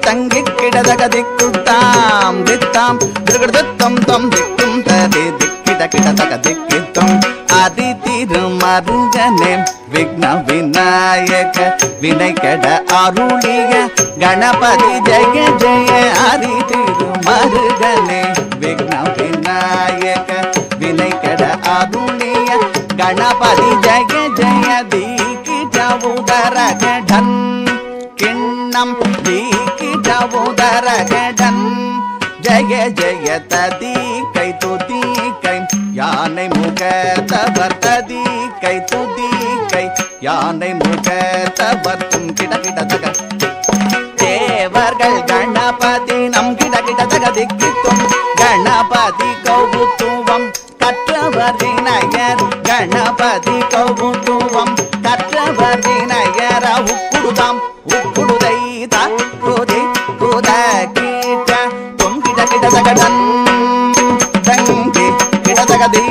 ತಂಗಿ ಕಿಡದಗ ದಿಕ್ಕುತ್ತಾಂ ದಿತ್ತಾಂ ದಿರ್ಗಡದತ್ತಂ ತಂ ದಿಕ್ಕುಂ ತದೆ ದಿಕ್ಕಿಡ ಕಿಡದಗ ದಿಕ್ಕಿತ್ತಂ ಆದಿ ತಿರುಮರುಗನೆ ವಿಘ್ನ ವಿನಾಯಕ ವಿನಯ ಕಡ ಅರುಳಿಗ ಗಣಪತಿ ಜಯ ಜಯ ಆದಿ ತಿರುಮರುಗನೆ ವಿಘ್ನ ವಿನಾಯಕ ವಿನಯ ಕಡ ಅರುಳಿಗ ಗಣಪತಿ ಜಯ ಜಯ ದೀಕಿಟ ಉದರ ಘಟನ್ கிண்ணம் தீக்கிடவுதர கடன் ஜய ஜய ததி கை துதி கை யானை முகத்தவர் ததி கை துதி கை யானை முகத்தவர்க்கும் கிட கிட தக தேவர்கள் கணபதி நம் கிட கிட தக திக்கித்தும் கணபதி கௌபுத்துவம் கற்றவர் விநாயகர் கணபதி கௌபுத்துவம் கற்றவர் விநாயகர் உக்குடுதாம் உக்குடுதை தாக்குதி குத கீட்ட தொம் கிட கிட தகடன் தங்கி கிட தகதி